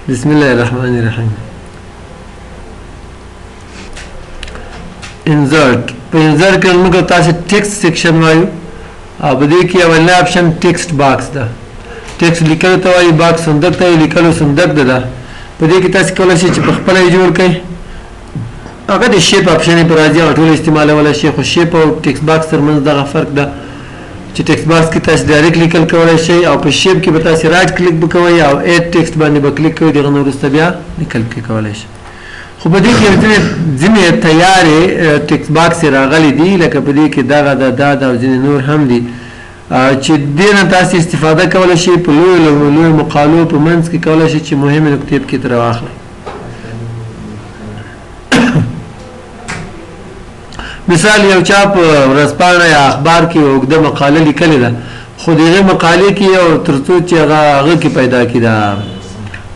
بسم الله الرحمن الرحیم. انزرټ په انزرټ کې موږ تاسو ټیکسټ سیکشن وایو او په دې کې اول اپشن ټیکسټ باکس ده. ټیکسټ لیکل ته وایي، باکس صندوق ته لیکلو صندوق ده. په دې کې تاسو کولای شئ چې په خپل جوړ کړئ. هغه د شیپ اپشن پر راځي او ټول استعمالولای شئ، خو شیپ او ټیکسټ باکس ترمنځ دغه فرق ده چې ټیکسټ باکس کې تاسو ډایرکټ لیکل کولای شئ او په شیپ کې به تاسو رائټ کلیک وکوئ او اډ ټیکسټ باندې به کلیک کوئ، دغه وروسته بیا لیکل کولای شئ. خو په دې کې ځینې تیارې ټیکسټ باکس راغلي دي، لکه په دې کې دغه د او ځینې نور هم دي چې دې نه تاسو استفاده کولای شئ په لویو مقالو په منځ کې کولای شئ چې مهمې نکتې پکې ترې واخلئ. مثال یو چا په ورځپاڼه یا اخبار کې اوږده مقاله لیکلې ده، خو د هغې مقالې کې یو تر څو چې هغه کې پیدا کړي ده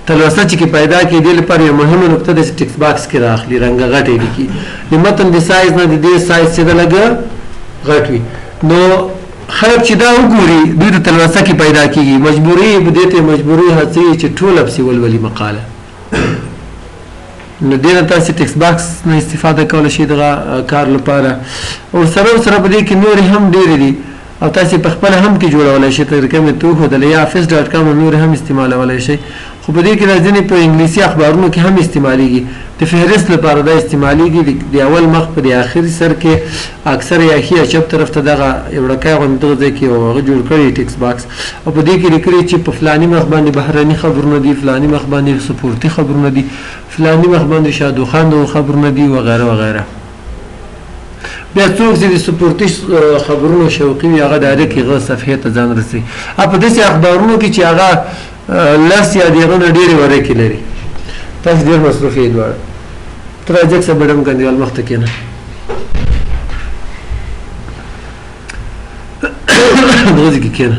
تلوسه چې کې پیدا کړي، دې لپاره یو مهمه نکته ده چې ټیکسټ باکس کې راخلي، رنګه غټې لیکي. د متن د سایز نه د دې سایز چې ده لږه غټ وي، نو خلک چې دا وګوري دوی د تلوسه کې پیدا کېږي، مجبوري دې ته مجبوري هڅوي چې ټوله پسې ولولي مقاله. نو دې نه تاسو ټیکسټ باکس نه استفاده کولی شئ دغه کار لپاره. او سره په دې کې نورې هم ډېرې دي او تاسو په خپله هم کې جوړولی شئ، طریقه مې ته وښودله، یا office.com نور هم استعمالولی شئ. خو په دې کې ځینې په انګلیسي اخبارونو کې هم استعمالیږي. د فهرست لپاره دا استعمالیږي، د اول مخ په د آخري سر کې اکثر یا ښي یا چپ طرف ته دغه یو ډکی غوندې دغه ځای کې هغه جوړ کړی ټیکسټ باکس، او په دې کې لیکلي چې په فلاني مخ باندې بهرني خبرونه دي، فلاني مخ باندې سپورتي خبرونه دي، فلاني مخ باندې شادوخانو خبرونه دي وغیره وغیره. بیا څوک چې د سپورتي خبرونو شوقي وي هغه ډایرکټ هغه صفحې ته ځان رسوي. په داسې اخبارونو کې چې هغه لس یا د هغه نه ډېرې ورقې لري، تاسو ډېر مصروف یې دواړه. ته راځه که څه بډم ګنډیوال مخ ته کښېنه. دغه ځای کې کښېنه.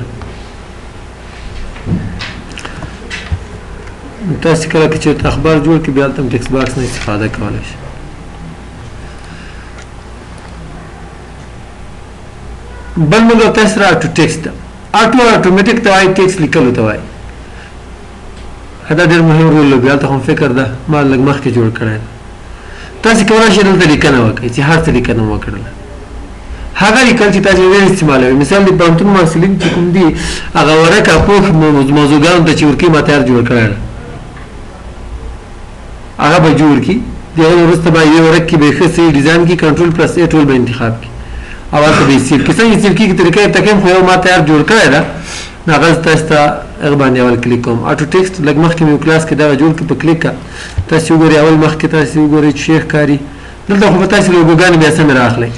تاسو کله که چېرته اخبار جوړ کړئ بیا هلته هم ټیکسټ باکس نه استفاده کولی شئ. بل موږ تاسو را اټو ټیکسټ ده. اټومیټیک ته وایي، ټیکسټ لیکلو ته وایي. دا ډېر مهم رول لوبي، هلته خو فکر ده ما لږ مخکې جوړ کړی ده. تاسو کولی شئ دلته لیکنه وکړئ چې هر څه لیکنه مو وکړله. هغه لیکل چې تاسو ډېر استعمالوئ. مثال د پوهنتون محصلین چې کوم دي هغه ورقه پوښ موضوعګانو ته چې ورکوي ما تیار جوړ کړی ده، هغه به جوړ کړي. د هغه وروسته به یو ورق کې به یې ښه صحیح ډیزاین کړي، کنټرول پلس ا ټول به انتخاب کړي او هلته به یې سیو کړي. څنګه سیو کېږي طریقه یې تکیم، خو یو ما تیار جوړ کړی ده، نو هغه تاسو ته هغه باندې اول کلیک کوم. اټو ټیکسټ لږ مخکې مې یو کلاس کې دغه جوړ کړي، په کلیک کړه تاسو وګورئ، اول مخکې تاسو وګورئ چې ښه ښکاري. دلته خو به تاسو لوګوګانې بیا سمې رااخلئ.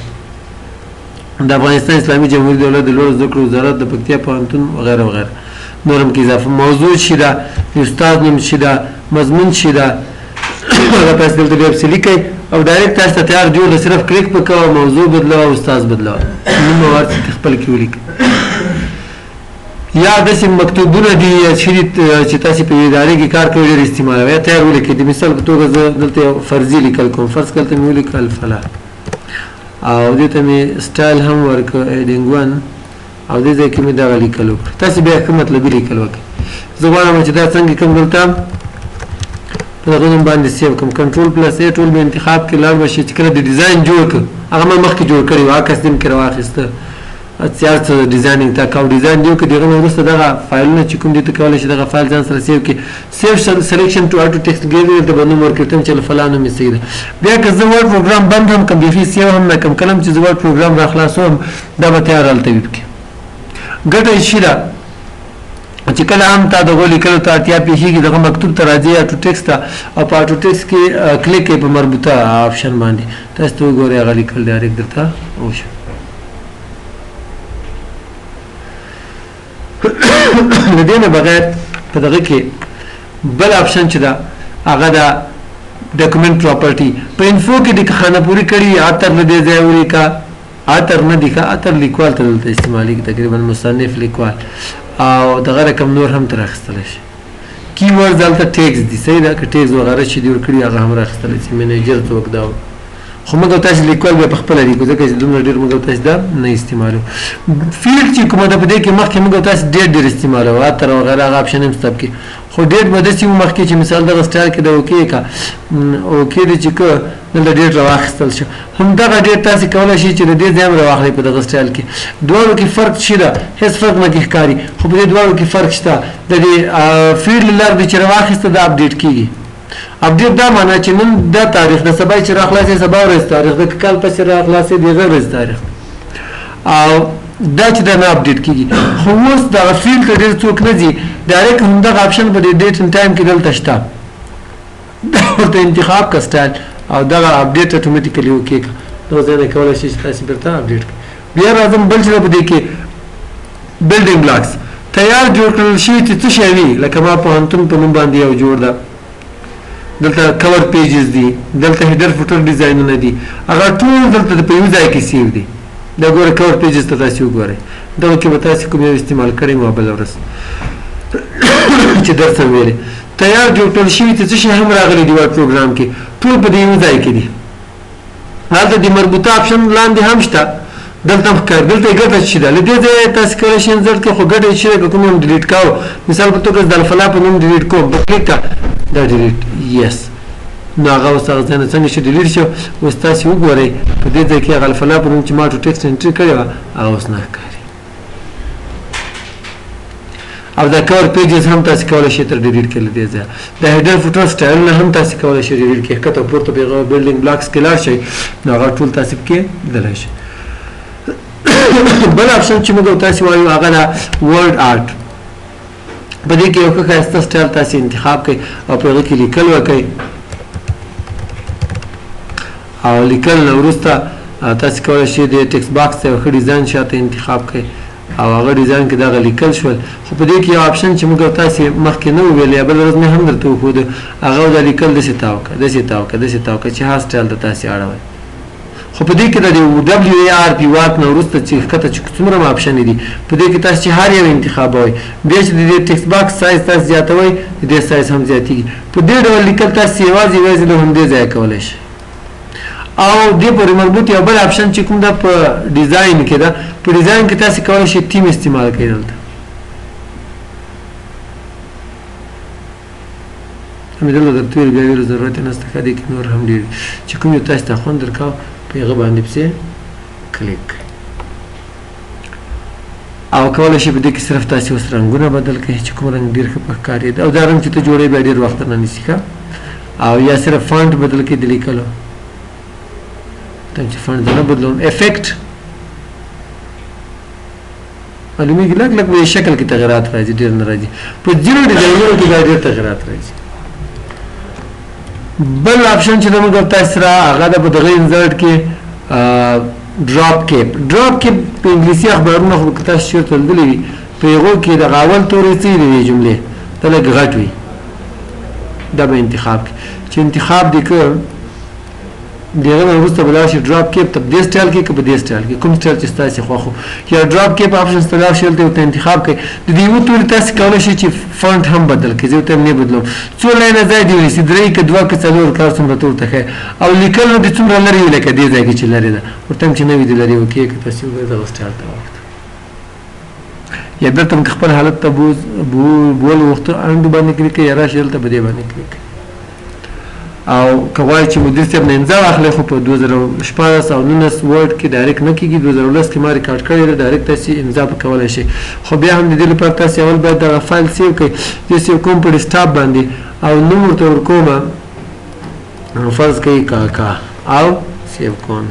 د افغانستان اسلامي جمهوري دولت د لوړو زده کړو وزارت، د پکتیا پوهنتون وغیره وغیره. نور هم کې اضافه موضوع چې ده، د استاد نوم چې ده، مضمون چې ده، هغه تاسو دلته بیا پسې لیکئ او ډایرکټ تاسو ته تیار جوړ ده. صرف کلیک به کوه، موضوع بدلوه او استاد بدلوه، نوم به ورته خپل کې ولیکئ. یا داسې مکتوبونه دي چې تاسو په ادارې کې کار کوئ ډېر استعمالوئ، یا تیار ولیکئ. د مثال په توګه زه دلته یو فرضي لیکل کوم، فرض کړه دلته مې ولیکه الفلاح او دې ته مې سټایل هم ورکړه ایډینګ 1 او دې ځای کې مې دغه لیکل وکړه. تاسو بیا ښه مطلبي لیکل وکړئ. زه غواړم چې دا څنګه کوم دلته په دغه نوم باندې سیو کوم، کنټرول پلس ا ټول به انتخاب کې لاړ به شي. چې کله د ډیزاین جوړ کړ هغه ما مخکې جوړ کړی و، عکس دې مې کې راواخیسته، هر څه ډیزاینینګ ته کوم ډیزاین دی که دغه وروسته دغه فایلونه چې کوم دي ته کولی شي دغه فایل ځان سره سیو کړي. سیو سلیکشن ټو اټو ټیکسټ ګیلري ته به نوم ورکړم چې الفلاح نوم یې صحیح ده. بیا که زه ورډ پروګرام بند هم کړم، بیخي سیو هم نه کړم، کله چې زه ورډ پروګرام را خلاصوم دا به تیار هلته وي پکې. ګټه یې شي ده چې کله هم تا دغه لیکلو ته اړتیا پېښېږي دغه مکتوب ته راځي اټو ټیکسټ ته او په اټو ټیکسټ کې کلیک کوئ په مربوطه آپشن باندې، تاسو ته وګورئ هغه لیکل ډایرکټ درته وشو. د دې نه بغیر په دغه کې بل آپشن چې ده هغه ده ډاکومنټ پراپرټي. په انفو کې د خانه پورې کړي اتر نه دی ځای ولیکه، اتر نه دی ښه، اتر لیکوال ته دلته استعمالېږي، تقریبا مصنف لیکوال او دغه رقم نور هم تر اخیستلی شي. کی ورډز دلته ټیکس دي، صحیح ده، که ټیکس وغیره چې جوړ کړي هغه هم راخیستلی شي. منیجر څوک ده خو موږ تاسو لیکل به په خپل لیکو ځکه چې دومره ډېر موږ تاسو دا نه استعمالو فیلډ چې کومه ده په دې کې مخکې موږ تاسو ډېر استعمالو اتر او غیر هغه اپشن هم ستاب کې خو ډېر به داسې مخکې چې مثال دغه سټایل کې د اوکې کا اوکې د چې که دلته ډېر راواخیستل شو همدغه ډېر تاسو کولی شئ چې د دې ځای هم راواخلئ په دغه سټایل کې دواړو کې فرق شي ده هېڅ فرق نه کې ښکاري خو په دې دواړو کې فرق شته د دې فیلډ له لارې چې راواخیسته دا اپډیټ کېږي اپډیټ دا معنا چې نن دا تاریخ د سبا چې راخلاصې سبا ورځ تاریخ د کال پسې راخلاصې د هغه ورځ تاریخ او دا چې دا نه اپډیټ کېږي خو اوس دغه فیلډ ته ډېر څوک نه ځي ډایرکټ همدغه اپشن په دې ډیټ اینډ ټایم کې دلته شته دا ورته انتخاب کا سټایل او دغه اپډیټ اتوماتیکلی وکړي نو ځای نه کولی شي چې تاسې بیرته اپډیټ کړئ بیا راځم بل چې په دې کې بلډینګ بلاکس تیار جوړ کړل شوي چې څه شی وي لکه ما پوهنتون په نوم باندې یو جوړ ده دلته کور پیجز دي دلته هیډر فوټر ډیزاینونه دي هغه ټول دلته په یو ځای کې سیو دي دا ګوره کور پیجز ته تاسې وګورئ دغه کې به تاسې کوم یو استعمال کړی مو بله ورځ چې درس هم ویلې تیار جوړ کړل شوي چې څه شی هم راغلي دي وایي پروګرام کې ټول په دې یو ځای کې دي هلته د مربوطه اپشن لاندې هم شته دلته هم ښکاري دلته یې ګټه څه ده له دې ځایه تاسې کولی شئ انزل کړئ خو ګټه یې څه ده که کوم هم ډیلیټ کوو مثال په توګه د الفلا په نوم ډیلیټ کوم په کلیک کړه دا ډیلیټ یس نو هغه اوس هغه ځای نه څنګه چې ډیلیټ شو اوس تاسې وګورئ په دې ځای کې هغه الفلا په نوم چې ما ټو ټکسټ انټري کړې وه هغه اوس نه ښکاري او دا کور پیجز هم تاسې کولی شئ تر ډیلیټ کړئ له دې ځایه د هیډر فوټر سټایلونه هم تاسې کولی شئ ډیلیټ کړئ ښکته پورته په هغه بلډینګ بلاکس کې لاړ شئ نو هغه ټول تاسې پکې لیدلی شئ بل اپشن چې موږ تاسې وایو هغه ده ورډ آرټ په دې کې یو ښه ښایسته سټایل تاسې انتخاب کړئ او په هغه کې لیکل وکړئ او لیکل نه وروسته تاسې کولی شئ د ټکسټ باکس ته یو ښه ډیزاین شاته انتخاب کړئ او هغه ډیزاین کې دغه لیکل شول خو په دې کې یو اپشن چې موږ تاسې مخکې نه وویلی بل ورځ مې هم درته وښوده هغه دا لیکل داسې تاو کړه داسې تاو کړه داسې تاو کړه چې هغه سټایل ته تاسې اړوئ خو په دې کې د ډبلیو ای آر پی واک نه وروسته چې ښکته چې څومره اپشنې دي په دې کې تاسو چې هر یو انتخابوئ بیا چې د دې ټکسټ باکس سایز تاسو زیاتوئ د دې سایز هم زیاتېږي په دې ډول لیکل تاسو یوازې له همدې ځایه کولی شئ او دې پورې مربوط یو بل اپشن چې کوم ده په ډیزاین کې ده په ډیزاین کې تاسو کولی شئ تیم استعمال کړئ دلته همې دلته د تورې بیا ویلو ضرورت یې نشته ښه دې کې نور هم ډېر چې کوم یو تاسو ته خوند درکاو په هغه باندې پسې کلیک کړئ او کولی شئ په دې کې صرف تاسې اوس رنګونه بدل کړئ چې کوم رنګ ډېر ښه په ښکارېده او دا رنګ چې ته جوړوې بیا ډېر وخت نه نیسي ښه او یا صرف فانټ بدل کړئ د لیکلو چې فانټ نه بدلوم افیکټ معلومیږي لږ لږ په شکل کې تغیرات راځي ډېر نه راځي په ځینو ډیزاینونو کې دا ډېر تغیرات راځي بل اپشن چې موږ تاسو سره هغه د په دغه انزرټ کې ډراپ کیپ په انګلیسي اخبارونه خو تاسو چېرته لیدلي وي په هغو کې د اول تورې څه دي دې جملې ته لږ غټ وي دا به انتخاب کړي چې انتخاب دې کړ دغه نه وروسته به لاړ شي ډراپ کیپ ته په دې سټایل کې که په دې سټایل کې کوم سټایل چې ستاسې خوښ وو یا ډراپ کیپ آپشنز ته لاړ شي هلته ورته انتخاب کړئ د دې یوه تورې تاسې کولی شئ چې فونټ هم بدل کړئ زه ورته هم نه بدلوم څو لاینه ځای دې ونیسي درې که دوه که څلور کار څومره ته ورته ښایي او لیکل نو دې څومره لرې وي لکه دې ځای کې چې لرې ده ورته هم چې نه وي دې لرې وکړي که تاسې وګورئ دغه سټایل ته واوښته یا بېرته هم که خپل حالت ته بول وخته انډو باندې کلیک کړئ یا راشي دلته په دې باندې کلیک کړئ او که غواړئ چې مدیر صاحب نه امضا واخلئ خو په 2014 او 19 ورډ کې ډایرکټ نه کېږي 2010 کې ما ریکارډ کړی دی ډایرکټ تاسې امضا په کولی شئ خو بیا هم د دې لپاره تاسې اول باید دغه فایل سیو کړئ زه سیو کوم په ډیسکټاپ باندې او نوم ورته ورکومه فرض کړئ کاکا او سیو کوم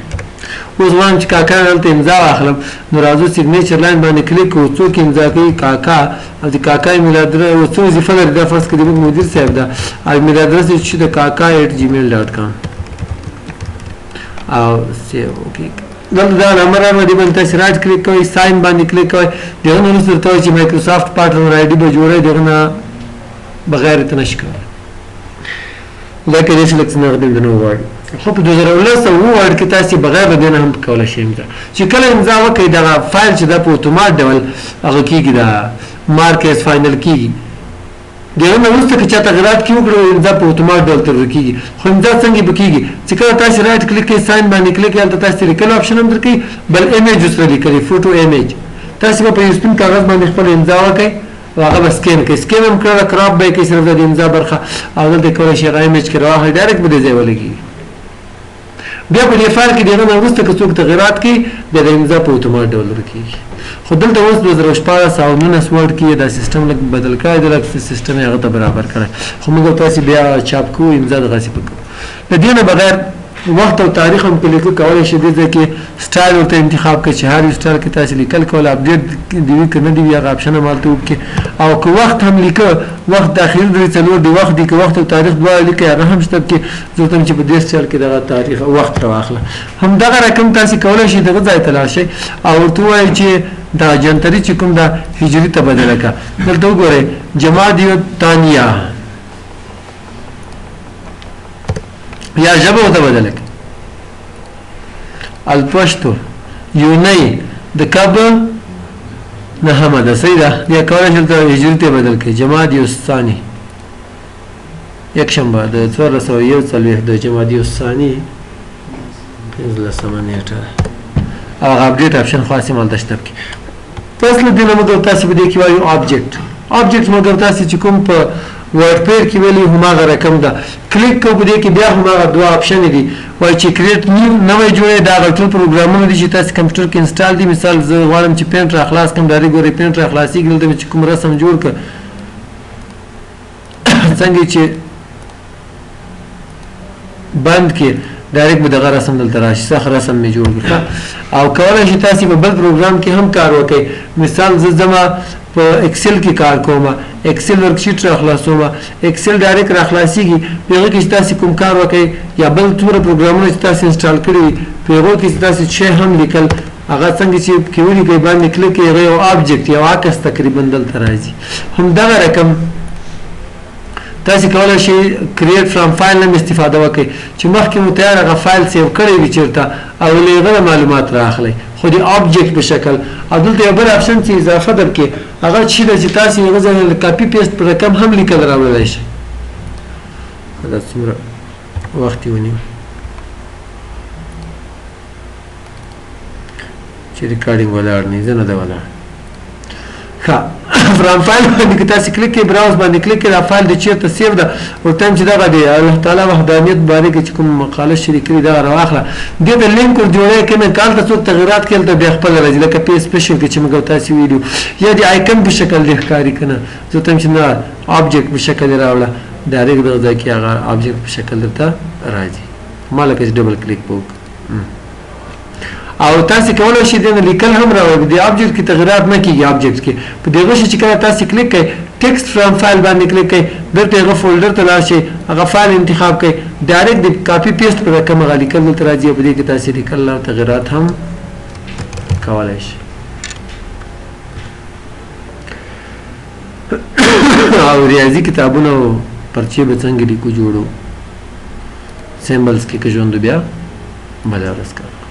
اوس غواړم چې کاکا هلته امضا واخلم نو راځو سیګنیچر لاین باندې کلیک کړو څوک امضا کوي کاکا او د کاکا ایمیل ادرس اوس څه وظیفه لري دا فرض کړئ زموږ مدیر صاحب ده او ایمیل ادرس یې چې د kaka@gmail.com او سیو وکړئ دلته دا نمبر باندې باندې تاسې راټ کلیک کوئ ساین باندې کلیک کوئ دغه نه وروسته درته وایي چې مایکروسافټ پارټنر آی ډي به جوړئ دغه نه بغیر ته نشي کولی دا که داسې لږ څه نه غدل نه وغواړي خو په 2019 ورډ کې تاسې بغیر د دې نه هم کولی شئ امضا چې کله امضا وکړئ دغه فایل چې دا په اتومات ډول هغه کېږي دا مارک ایز فاینل کېږي دغه نه وروسته که چا تغیرات کې وکړو امضا په اتومات ډول ترلاسه کېږي خو امضا څنګه به کېږي چې کله تاسو رایټ کلیک کوئ ساین باندې کلیک کوئ هلته تاسو لیکل آپشن هم درکوي بل ایمیج ورسره لیکلی فوټو ایمیج تاسو به په یو سپین کاغذ باندې خپل امضا وکړئ او هغه به سکین کوئ سکین هم کړه کراپ به یې کوئ صرف د امضا برخه او دلته کولی شئ هغه ایمیج کې راواخلئ ډایرکټ به دې ځای ولګېږي بیا په دې فایل کې دغه نه وروسته که څوک تغیرات کوي بیا د امضا په اتومات ډول ورکېږي خو دلته اوس 2014 او 19 ورډ کې دا سیستم لږ بدل کړی دی لږ سیستم یې هغه ته برابر کړی خو موږ تاسې بیا چاپ کوو امضا دغسې په کوو د دې نه بغیر وخت او تاریخ هم په لیکل کولی شي دې ځای کې سټایل ورته انتخاب کړئ چې هر یو سټایل کې تاسې لیکل کول اپډیټ دې وي که نه دې وي هغه آپشن هم هلته وکړئ او که وخت هم لیکه وخت د اخري درې څلور د وخت دی که وخت او تاریخ دواړه لیکئ هغه هم شته کې زه ورته چې په دې سټایل کې دغه تاریخ او وخت راواخله همدغه رقم تاسې کولی شئ دغه ځای ته لاړ شئ او ورته ووایئ چې دا جنتري چې کوم دا هجري ته بدله کړه دلته وګورئ جمادی الثانیه یا ژبه ورته بدله کړه الپشتو یونۍ د کب نهمه ده صحیح ده بیا کولی شئ دلته هجري ته بدل کړئ جمادی الثاني یکشنبه د 1441 د جمادی الثاني 15مه نیټه او هغه اپډیټ آپشن خاص هم هلته شته پس له دې نه موږ تاسې په دې کې وایو آبجیکټ موږ تاسې چې کوم په ورډ پیر کې ویلي هماغه رقم ده کلیک کوو په دې کې بیا هماغه دوه آپشن دي وایي چې کریټ نوی جوړی دا هغه ټول پروګرامونه دي چې تاسې کمپیوټر کې انسټال دي مثال زه غواړم چې پینټ را خلاص کړم ډایرکټ ګورئ پینټ را خلاصېږي دلته مې چې کوم رسم جوړ کړه څنګه چې بند کې ډایرکټ به دغه رسم دلته راشي صح رسم مې جوړ کړ او کولی شئ تاسې په بل پروګرام کې هم کار وکړئ مثال زه ځمه په ایکسل کې کار کوم ایکسل ورکشیټ را خلاصوم ایکسل ډایرکټ را خلاصېږي په هغه کې چې تاسې کوم کار وکړئ یا بل څومره پروګرامونه چې تاسې انسټال کړي وي په هغو کې چې تاسې شی هم لیکل هغه څنګه چې کې ولیکئ باندې کلیک کوئ هغه یو آبجیکټ یو عکس تقریبا دلته راځي همدغه رقم تاسې کولی شئ کریټ فرام فایل نه استفاده وکړئ چې مخکې مو تیار هغه فایل سیو کړی وي چېرته او له هغه معلومات رااخلئ خو د آبجیکټ په شکل او دلته یو بل آپشن چې اضافه درکړي هغه څه ده چې تاسې هغه ځای نه کاپي پیسټ په رقم هم لیکل راوړلی شئ دا څومره وخت یې ونیو چې ریکارډینګ ولاړ نه زه نه ده ولاړ ښه فرام فایل باندې که تاسې کلیک کړئ براوز باندې کلیک کړئ دا فایل د چېرته سیو ده ورته هم چې دغه د الله تعالی وحدانیت بارے کې چې کوم مقاله شریک کړي دغه راواخله دې ته لینک ور جوړی که نه که هلته څوک تغیرات کوي هلته بیا خپله راځي لکه پی سپیشل کې چې موږ تاسې ویلي یا د آیکن په شکل دې ښکاري که نه زه ورته هم چې نه آبجیکټ په شکل یې راوړه ډایرکټ دغه ځای کې هغه آبجیکټ په شکل درته راځي ما لکه چې ډبل کلیک به وکړو او تاسې کولی شئ دې نه لیکل هم راوړئ د آبجیکټ کې تغیرات نه کېږي آبجیکټ کې په دغه شي چې کله تاسې کلیک کوئ ټیکسټ فرام فایل باندې کلیک کوئ دلته هغه فولډر ته لاړ شئ هغه فایل انتخاب کوئ ډایرکټ د کاپي پیسټ په رقم هغه لیکل دلته راځي او په دې کې تاسې لیکل او تغیرات هم کولی شئ او ریاضي کتابونه او پرچې به څنګه لیکو جوړو سیمبلز کې که ژوند بیا بله ورځ کوو